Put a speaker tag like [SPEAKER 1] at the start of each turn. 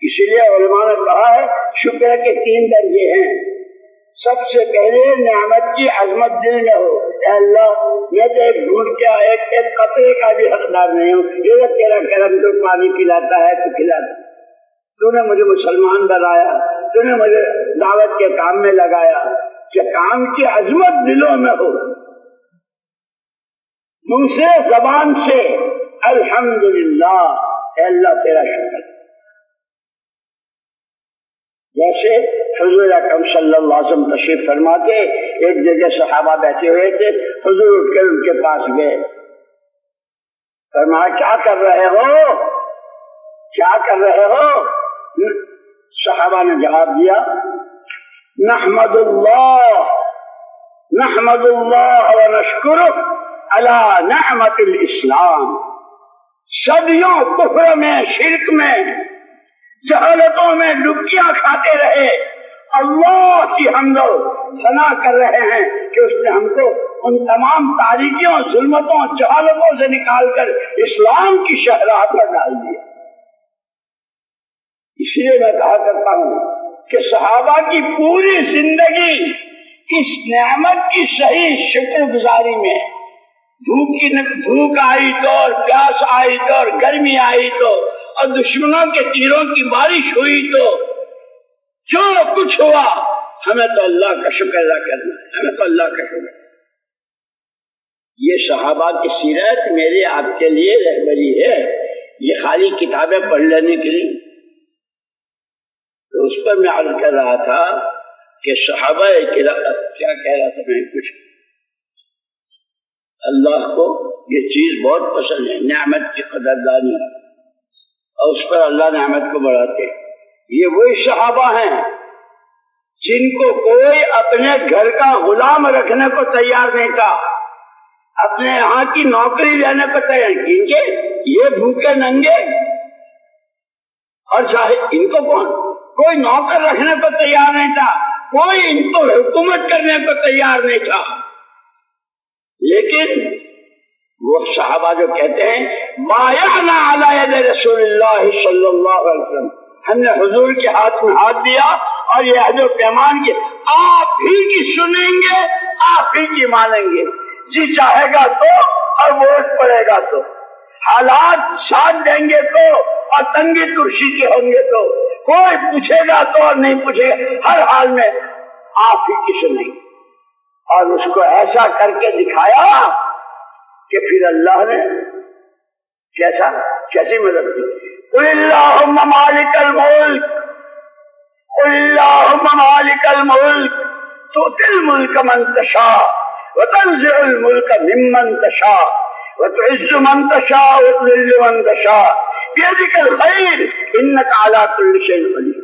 [SPEAKER 1] اسی لیے علماء نے کہا ہے شکر کے 3 درجے ہیں. سب سے پہلے نعمت کی عظمت دل میں ہو. اے اللہ میں تو ایک گھونٹ کیا ایک قطرے کا بھی حقدار نہیں ہوں. یہ تیرا کرم تو پانی پلاتا ہے تو کھلاتا. تو نے مجھے مسلمان بنایا, تو نے مجھے دعوت کے کام میں لگایا. کہ کام کی عظمت دلوں میں ہو. منہ سے زبان سے الحمدللہ اے اللہ تیرا شکر. جیسے حضور اکرم صلی اللہ علیہ وسلم تشریف فرماتے, ایک جگہ صحابہ بیٹھے ہوئے تھے, حضور اٹھ کر ان کے پاس گئے. فرمایا کیا کر رہے ہو, کیا کر رہے ہو؟ صحابہ نے جواب دیا نحمد اللہ ونشکرہ علی نعمت الاسلام. صدیوں کفر میں, شرک میں, جہالتوں میں ڈبکیاں کھاتے رہے, اللہ کی حمد و ثنا کر رہے ہیں کہ اس نے ہم کو ان تمام تاریکیوں, ظلمتوں, جہالتوں سے نکال کر اسلام کی شاہراہ پر ڈال دیا. اس لیے میں کہا کرتا ہوں کہ صحابہ کی پوری زندگی اس نعمت کی صحیح شکر گزاری میں, بھوک آئی تو اور پیاس آئی تو اور گرمی آئی تو اور دشمنوں کے تیروں کی بارش ہوئی تو جو کچھ ہوا ہمیں تو اللہ کا شکر ادا کرنا ہے, ہمیں تو اللہ کا شکر. یہ صحابہ کی سیرت میرے آپ کے لیے رہبری ہے, یہ خالی کتابیں پڑھ لینے کے لیے. تو اس پر میں عرض کر رہا تھا کہ صحابہ کیا کہہ رہا تھا میں, کچھ اللہ کو یہ چیز بہت پسند ہے, نعمت کی قدردانی, اور اس پر اللہ نعمت کو بڑھاتے. یہ وہی صحابہ ہیں جن کو کوئی اپنے گھر کا غلام رکھنے کو تیار نہیں تھا, اپنے یہاں کی نوکری لینے کو تیار. یہ بھوکے ننگے, اور چاہے ان کو کوئی نوکر رکھنے کو تیار نہیں تھا, کوئی ان کو حکومت کرنے کو تیار نہیں تھا. لیکن وہ صحابہ جو کہتے ہیں بایعنا علی ید رسول اللہ صلی اللہ علیہ وسلم, ہم نے حضور کے ہاتھ میں ہاتھ دیا اور یہ عہد و پیمان کے آپ ہی کی سنیں گے, آپ ہی کی مانیں گے. جی چاہے گا تو اور ووٹ پڑے گا تو, حالات ساتھ دیں گے تو اور تنگی ترشی کے ہوں گے تو, کوئی پوچھے گا تو اور نہیں پوچھے گا, ہر حال میں آپ ہی کی سنیں گے. اور اس کو ایسا کر کے دکھایا کہ پھر اللہ نے کیسی مدد کی. قل اللہم مالک الملک, قل اللہم مالک الملک تؤتی الملک من تشاء وتنزع الملک ممن تشاء وتعز من تشاء وتذل من تشاء بیدک الخیر انک علی کل شیء قدیر.